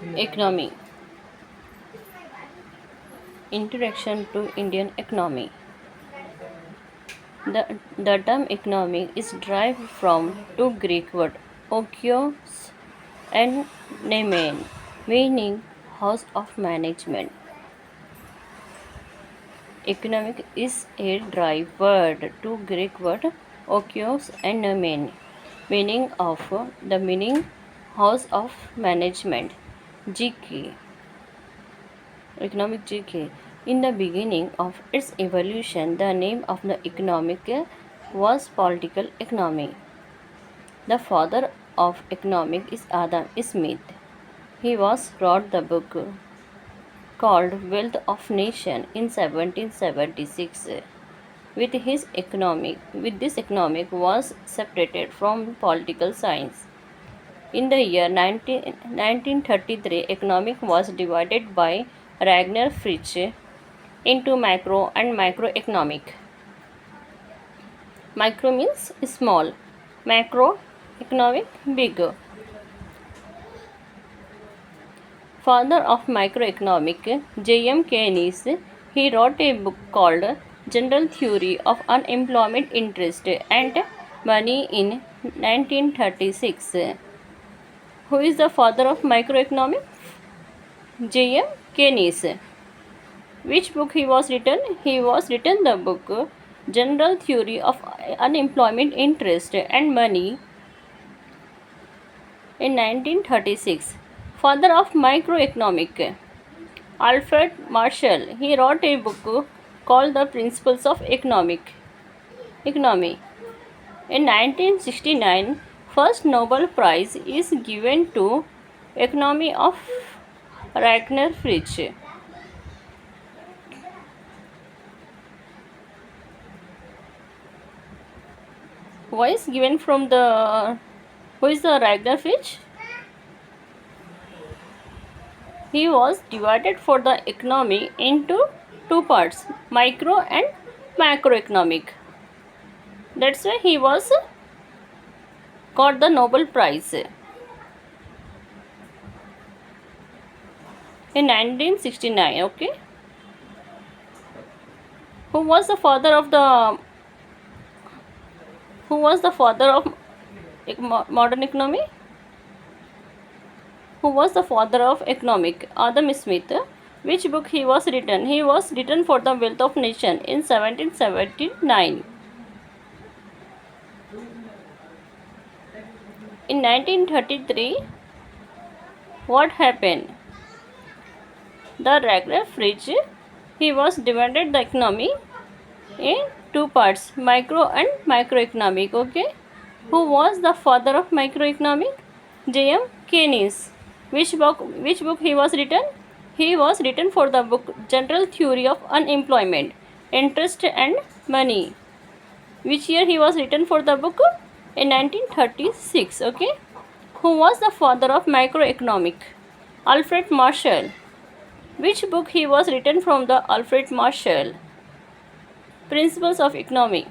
Economy. Introduction to Indian economy. The term economy is derived from two Greek words, okios and nemein, meaning house of management. Economic is a derived word to Greek word okios and nemein, meaning house of management. GK. Economic GK. In the beginning of its evolution, the name of the economic was political economy. The father of economic is Adam Smith. He wrote the book called Wealth of Nation in 1776. With this economic was separated from political science. In the year 1933, economic was divided by Ragnar Fritzsche into macro and microeconomic. Micro means small, macroeconomic big. Father of microeconomic, J.M. Keynes, he wrote a book called General Theory of Unemployment, Interest and Money in 1936. Who is the father of microeconomics? J.M. Keynes. Which book he was written? He was written the book General Theory of Unemployment, Interest and Money in 1936. Father of microeconomic, Alfred Marshall. He wrote a book called The Principles of Economy. In 1969, first Nobel Prize is given to economy of Ragnar Fritzsche. Who is given from the who is the Ragnar Fritzsche? He was divided for the economy into two parts, micro and macroeconomic. That's why he was got the Nobel Prize. In 1969, okay. Who was the father of modern economy? Who was the father of economic? Adam Smith. Which book he was written? He was written for the Wealth of Nation in 1779. In 1933, what happened? The Ragnar Fritzsche, he was divided the economy in two parts, micro and microeconomic. Okay. Who was the father of microeconomic? J.M. Keynes. Which book he was written? He was written for the book General Theory of Unemployment, Interest and Money. Which year he was written for the book? In 1936. Okay. Who was the father of microeconomic? Alfred Marshall. Which book he was written from the Alfred Marshall? Principles of Economy.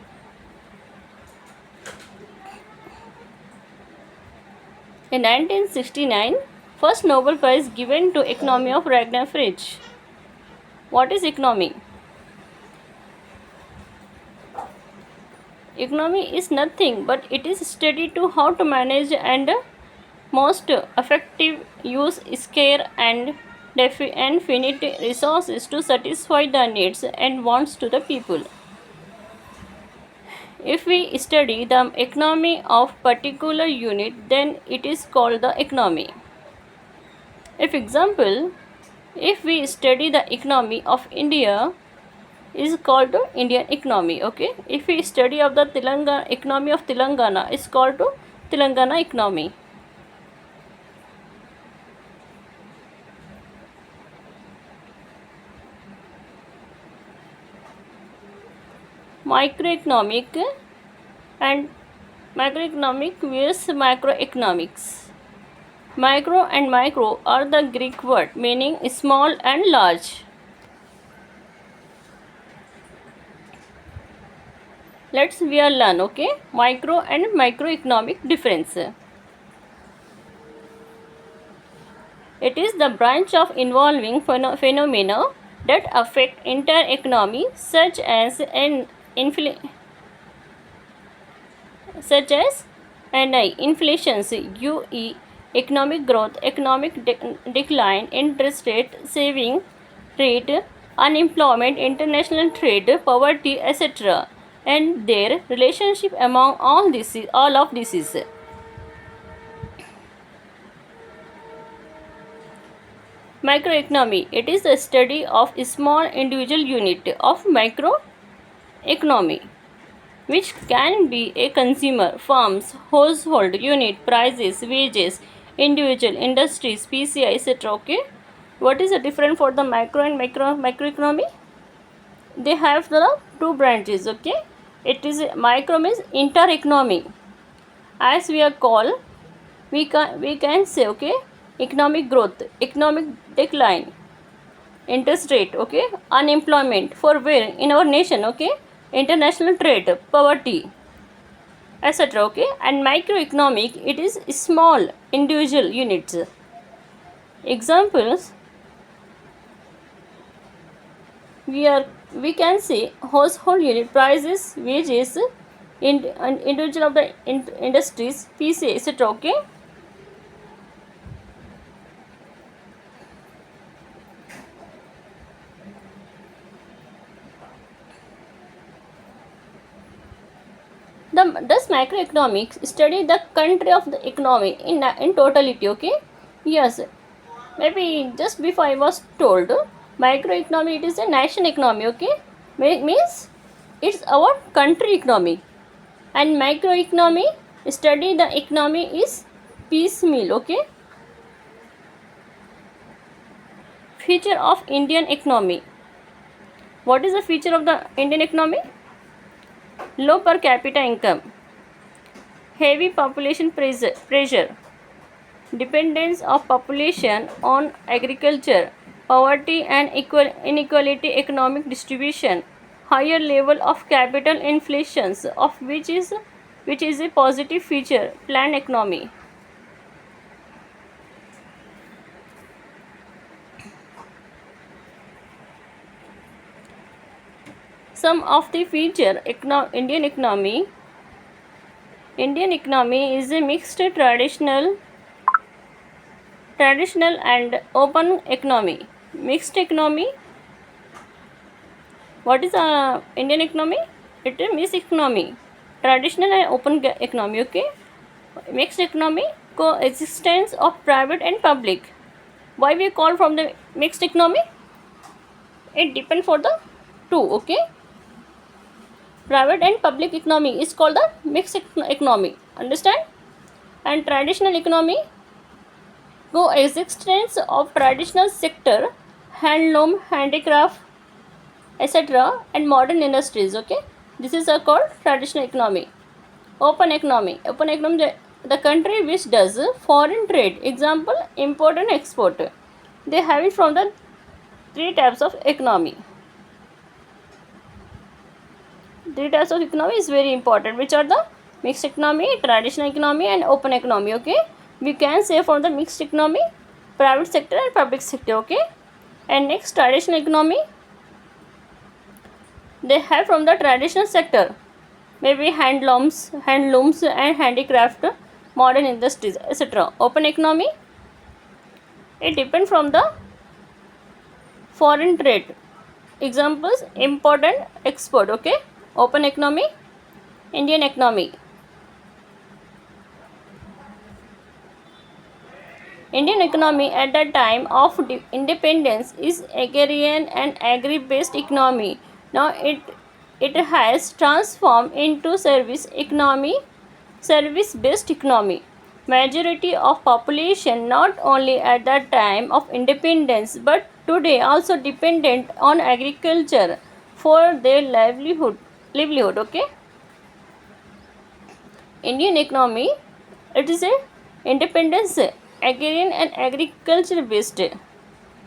In 1969, first Nobel Prize given to economy of Ragnar Fritzsche. What is economy? Economy is nothing but it is study to how to manage and most effective use scarce and finite resources to satisfy the needs and wants to the people. If we study the economy of particular unit, then it is called the economy. If example, if we study the economy of India, is called to Indian economy. Okay. If we study of the economy of Telangana, is called to Telangana economy. Microeconomic and macroeconomic vs macroeconomics. Micro and micro are the Greek word meaning small and large. Let's learn, okay, micro and microeconomic difference. It is the branch of involving phenomena that affect entire economy, such as inflations, UE, economic growth, economic decline, interest rate, saving rate, unemployment, international trade, poverty, etc., and their relationship among all of this is. Microeconomy. It is the study of a small individual unit of microeconomy, which can be a consumer, firms, household unit, prices, wages, individual, industries, PCI, etc. Okay. What is the difference for the micro and microeconomy? They have the two branches. Okay. It is micro means inter-economy. As we are called, we can say, okay, economic growth, economic decline, interest rate, okay, unemployment for where in our nation, okay, international trade, poverty, etc. Okay. And microeconomic, it is small individual units. Examples, we can say household unit, prices, wages, individual of the industries, PCA, etc. Okay. Does macroeconomics study the country of the economy in totality? Okay. Yes. Maybe just before I was told, microeconomy, it is a nation economy. Okay. Means it's our country economy. And microeconomy study the economy is piecemeal. Okay. Feature of Indian economy. What is the feature of the Indian economy? Low per capita income, heavy population pressure, dependence of population on agriculture, poverty and inequality economic distribution, higher level of capital inflations, of which is a positive feature, planned economy. Some of the feature Indian economy. Indian economy is a mixed traditional and open economy. Mixed economy. What is Indian economy? It is mixed economy, traditional and open economy. Okay. Mixed economy, coexistence of private and public. Why we call from the mixed economy? It depends for the two. Okay. Private and public economy is called the mixed economy. Understand? And traditional economy, coexistence of traditional sector, handloom, handicraft, etc., and modern industries. Okay. This is called traditional economy. Open economy. Open economy, the country which does foreign trade. Example, import and export. They have it from the three types of economy. Three types of economy is very important, which are the mixed economy, traditional economy, and open economy. Okay. We can say for the mixed economy, private sector and public sector. Okay. And next, traditional economy, they have from the traditional sector, maybe handlooms and handicraft, modern industries, etc. Open economy, it depends from the foreign trade. Examples, import and export. Okay. Open economy, Indian economy. Indian economy at the time of independence is agrarian and agri-based economy. Now it has transformed into service-based economy. Majority of population not only at the time of independence but today also dependent on agriculture for their livelihood. Okay. Indian economy, it is a independence, agrarian and agriculture based,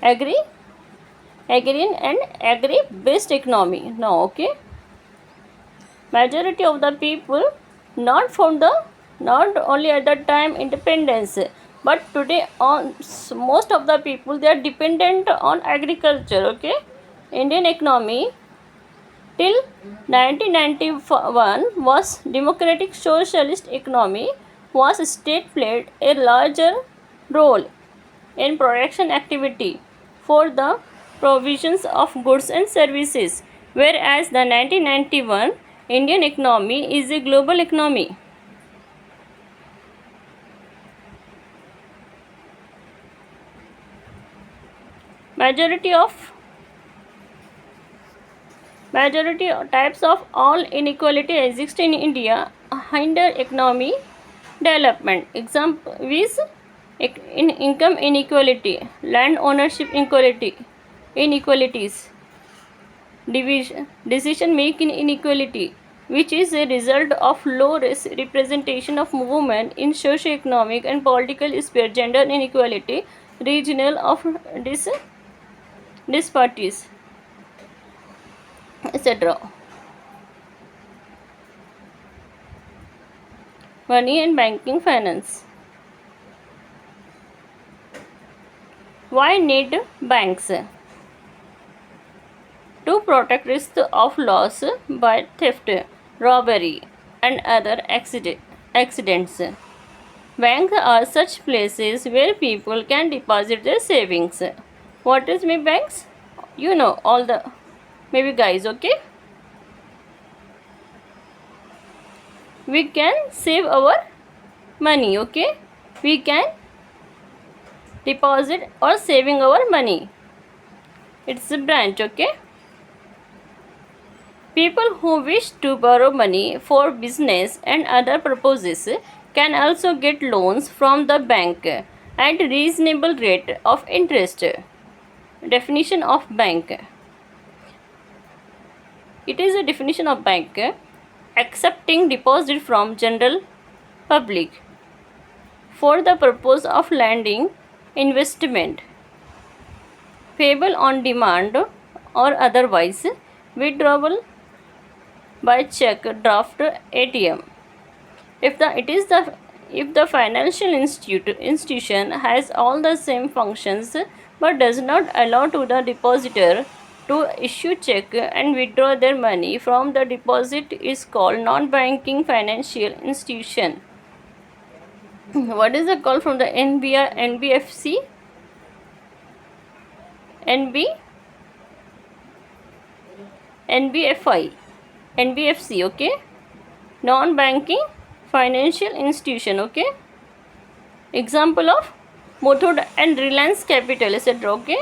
agrarian and agri based economy. Now, okay, majority of the people not only at the time independence but today on most of the people they are dependent on agriculture. Okay, Indian economy till 1991 was democratic socialist economy, was state played a larger role in production activity for the provisions of goods and services, whereas the 1991 Indian economy is a global economy. Majority of types of all inequality exist in India, hinder economy development. Example is in income inequality, land ownership inequalities, decision making inequality, which is a result of low representation of women in socio-economic and political sphere, gender inequality, regional of disparities, etc. Money and banking finance. Why need banks? To protect risk of loss by theft, robbery, and other accidents. Banks are such places where people can deposit their savings. What is my banks? You know all the maybe guys, okay? We can save our money, okay? We can deposit or saving our money. It's a branch, okay? People who wish to borrow money for business and other purposes can also get loans from the bank at reasonable rate of interest. Definition of bank. It is a definition of bank accepting deposit from general public for the purpose of lending investment, payable on demand or otherwise, withdrawal by check, draft, ATM. If the financial institution has all the same functions but does not allow to the depositor to issue check and withdraw their money from the deposit is called non-banking financial institution. What is the call from the NBFC? NB NBFI NBFC, okay? Non-banking financial institution, okay? Example of Muthoot and Reliance Capital, etc. Okay.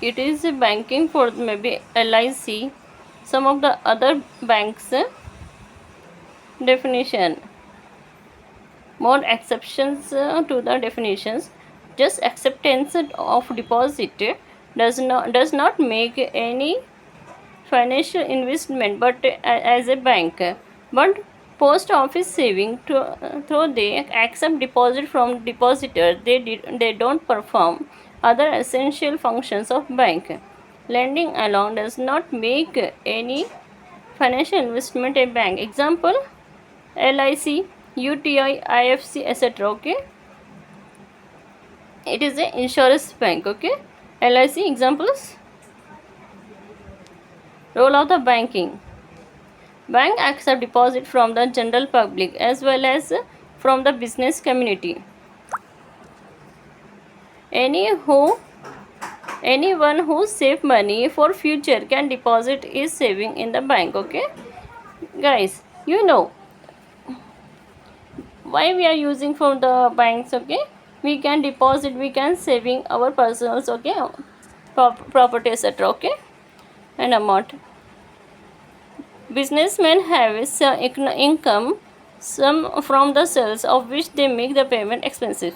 It is banking for maybe LIC, some of the other banks definition. More exceptions to the definitions. Just acceptance of deposit does not make any financial investment but as a bank, but post office saving though they accept deposit from depositor, they don't perform other essential functions of bank. Lending alone does not make any financial investment a bank. Example LIC, UTI, IFC, etc. Okay, it is a insurance bank. Okay, LIC examples. Role of the banking. Bank accept deposit from the general public as well as from the business community. Anyone who save money for future can deposit his saving in the bank. Okay, guys, you know why we are using from the banks. Okay, we can deposit, we can saving our personals. Okay, property, etc. Okay, and amount. Businessmen have some income some from the sales of which they make the payment expensive.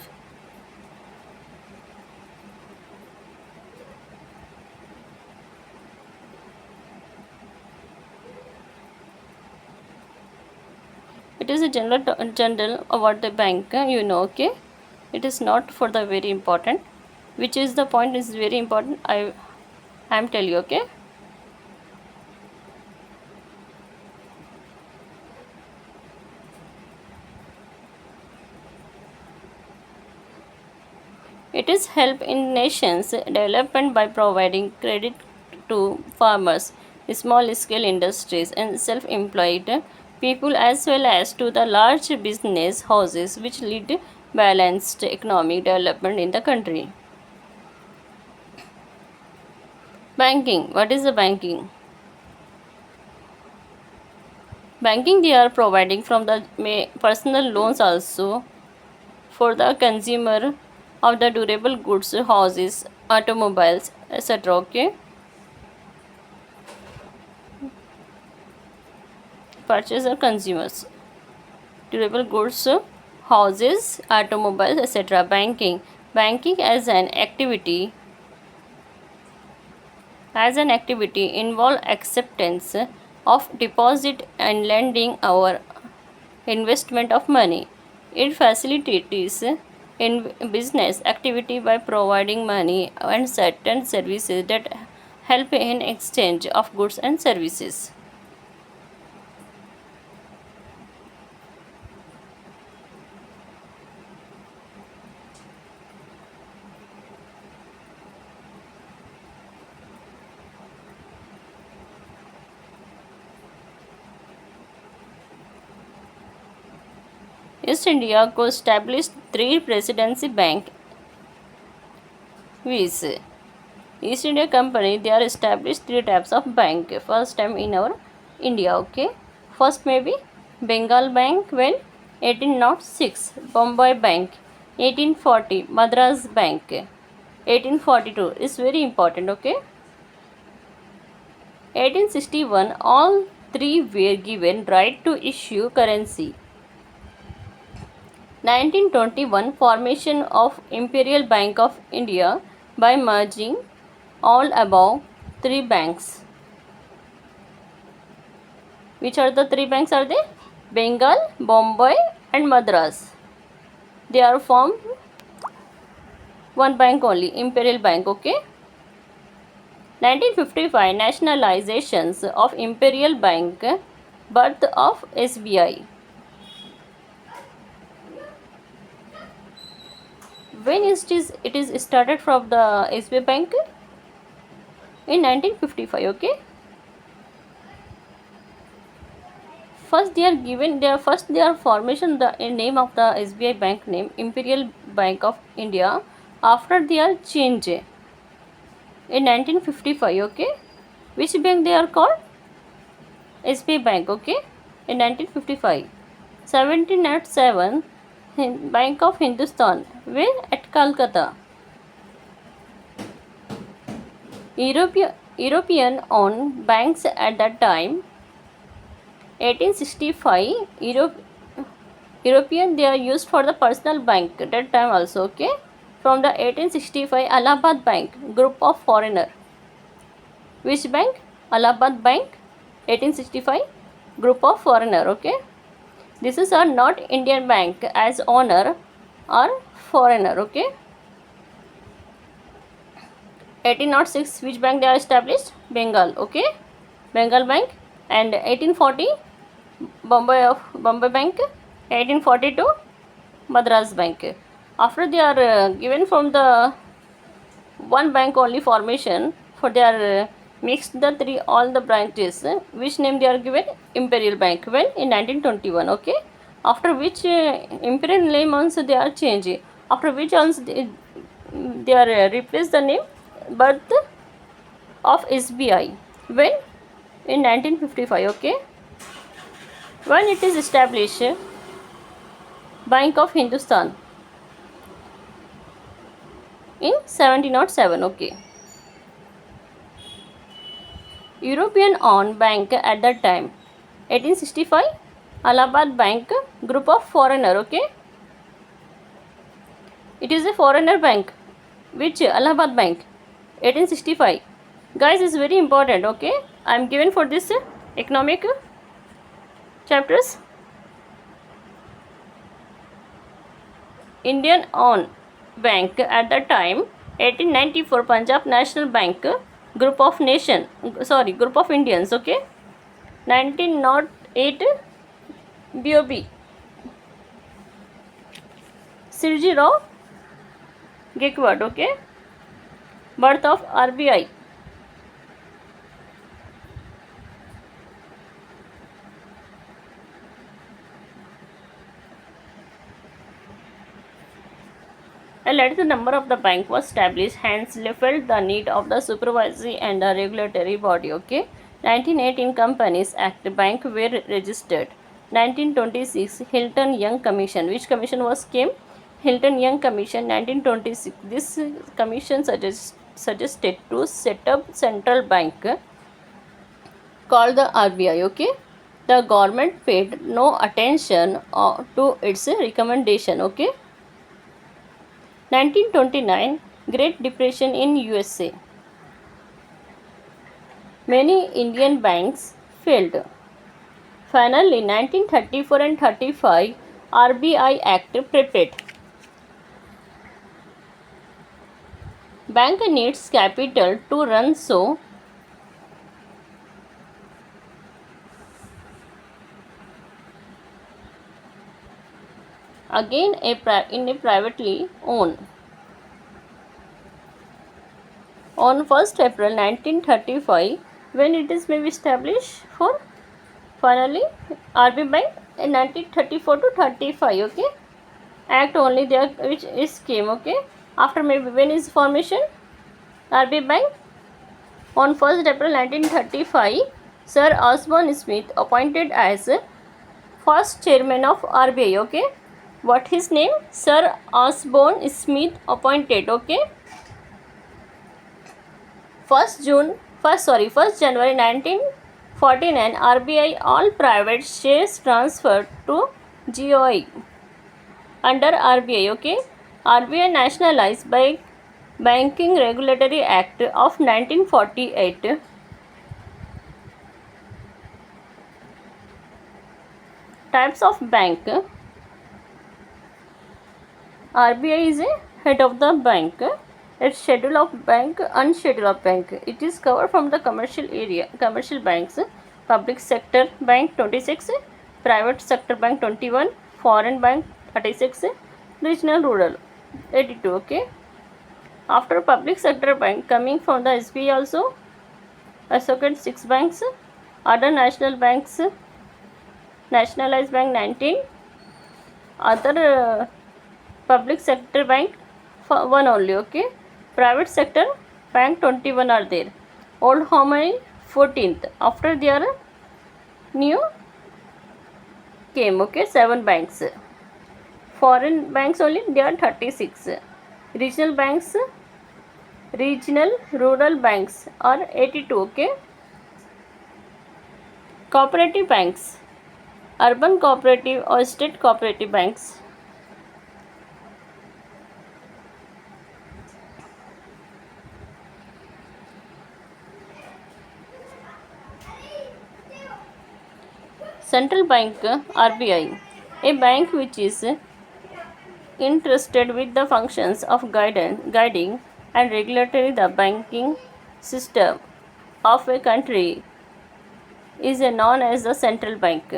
It is a general about the bank, you know, okay. It is not for the very important. Which is the point is very important. I am tell you, okay. It is help in nations development by providing credit to farmers, small scale industries and self-employed people as well as to the large business houses which lead balanced economic development in the country. Banking. What is the banking? Banking they are providing from the personal loans also for the consumer of the durable goods, houses, automobiles, etc. Okay. Purchaser consumers, durable goods, houses, automobiles, etc. Banking. Banking as an activity involve acceptance of deposit and lending our investment of money. It facilitates in business activity by providing money and certain services that help in exchange of goods and services. East India co established three presidency bank with East India Company. They are established three types of bank. First time in our India, okay. First maybe Bengal Bank when 1806, Bombay Bank 1840, Madras Bank 1842 is very important, okay. 1861 all three were given right to issue currency. 1921 formation of Imperial Bank of India by merging all above three banks. Which are the three banks are they? Bengal, Bombay and Madras. They are formed one bank only, Imperial Bank, okay. 1955 nationalizations of Imperial Bank, birth of SBI. When it is started from the SBI Bank? In 1955, okay. First they are given their formation the name of the SBI Bank name Imperial Bank of India. After they are changed in 1955, okay. Which bank they are called? SBI Bank, okay. In 1955. 1707 Bank of Hindustan, when at Calcutta. European owned banks at that time. 1865 European they are used for the personal bank at that time also, okay. From the 1865 Allahabad Bank, group of foreigner. Which bank? Allahabad Bank 1865, group of foreigner, okay. This is a not Indian bank as owner or foreigner, okay. 1806 which bank they are established? Bengal, okay. Bengal Bank. And 1840 Bombay Bank. 1842 Madras Bank. After they are given from the one bank only formation, for they are mixed the three all the branches, which name they are given? Imperial Bank, when in 1921, okay. After which Imperial name also they are changed, after which also they are replace the name birth of SBI, when in 1955, okay. When it is established Bank of Hindustan in 1707, okay. European owned bank at that time. 1865 Allahabad Bank, group of foreigner, okay. It is a foreigner bank. Which? Allahabad Bank 1865. Guys, is very important, okay. I am given for this economic chapters. Indian owned bank at the time 1894 Punjab National Bank group of Indians, okay. 1908 BOB Sirji Rao Gaikwad, okay. Birth of RBI. And let the number of the bank was established, hence they felt the need of the supervisory and the regulatory body, okay. 1918 Companies Act bank were registered. 1926 Hilton Young Commission. Which commission was came? Hilton Young Commission 1926. This commission suggested to set up central bank called the RBI, okay. The government paid no attention to its recommendation, okay. 1929 Great Depression in USA. Many Indian banks failed. Finally, 1934 and 35 RBI Act prepared. Bank needs capital to run, so again in a privately owned. On 1st April 1935, when it is maybe established for finally RBI Bank in 1934 to 35, okay. Act only there which is came, okay. After maybe when is formation RBI Bank? On 1st April 1935, Sir Osborne Smith appointed as first chairman of RBI, okay. What his name? Sir Osborne Smith appointed, okay. 1st January 1949, RBI all private shares transferred to GOI under RBI, okay. RBI nationalized by Banking Regulatory Act of 1948. Types of bank. RBI is a head of the bank. Its schedule of bank, unschedule of bank. It is covered from the commercial banks. Public sector bank 26, private sector bank 21, foreign bank 36, regional rural 82, okay. After public sector bank coming from the SBI also, associate 6 banks, other national banks, nationalized bank 19, other public sector bank 1 only, okay. Private sector bank 21 are there. Old how many? 14th. After their new came, okay, 7 banks. Foreign banks only they are 36. Regional banks, regional rural banks are 82, okay. Cooperative banks, urban cooperative or state cooperative banks. Central Bank RBI, a bank which is entrusted with the functions of guiding and regulating the banking system of a country, is known as the central bank.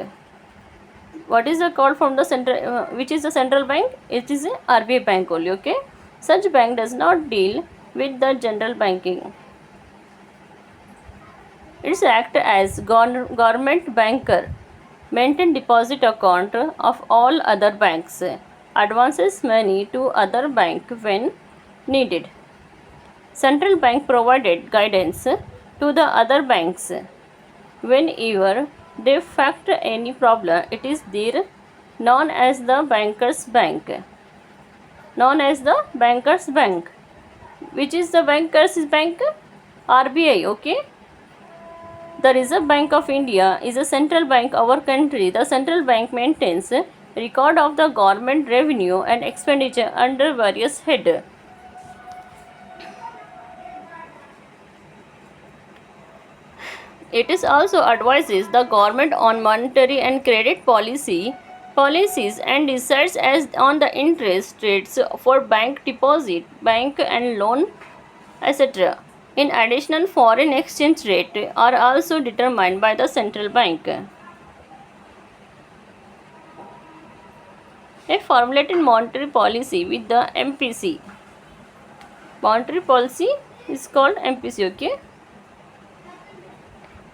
What is the call from the central? Which is the central bank? It is a RBI bank only, okay. Such bank does not deal with the general banking. It acts as government banker, maintain deposit account of all other banks, advances money to other bank when needed. Central bank provided guidance to the other banks whenever they fact any problem. It is there known as the bankers bank. Known as the bankers bank. Which is the bankers bank? RBI, okay. The Reserve Bank of India is a central bank of our country. The central bank maintains record of the government revenue and expenditure under various head. It is also advises the government on monetary and credit policy, policies and decides as on the interest rates for bank deposit, bank and loan, etc. In addition, foreign exchange rate are also determined by the central bank. A formulated monetary policy with the MPC. Monetary policy is called MPC, okay?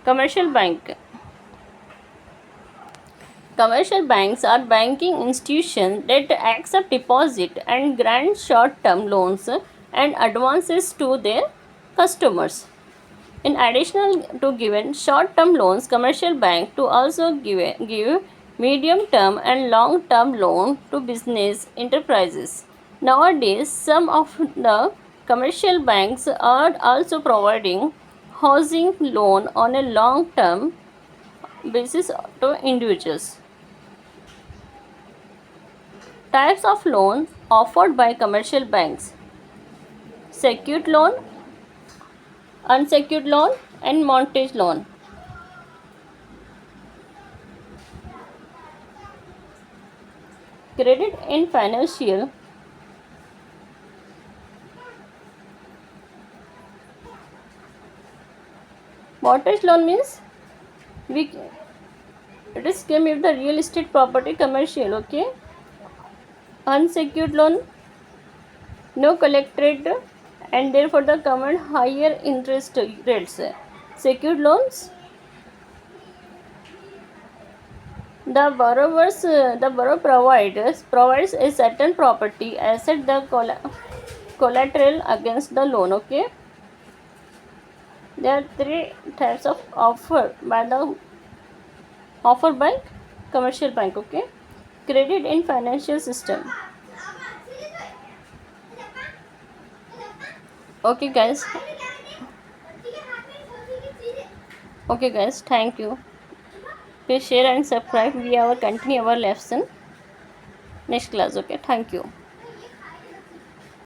Commercial bank. Commercial banks are banking institutions that accept deposit and grant short-term loans and advances to their customers. In addition to giving short-term loans, commercial bank to also give medium-term and long-term loan to business enterprises. Nowadays, some of the commercial banks are also providing housing loan on a long-term basis to individuals. Types of loans offered by commercial banks: secured loan, unsecured loan, and mortgage loan. Credit in financial mortgage loan means it is came with the real estate property commercial, okay? Unsecured loan, no collected and therefore the command higher interest rates. Secured loans, the borrower provides a certain property asset the collateral against the loan, okay? There are three types of offered by commercial bank, okay? Credit in financial system. Okay guys, thank you. Please share and subscribe. We will continue our lesson next class, okay? Thank you.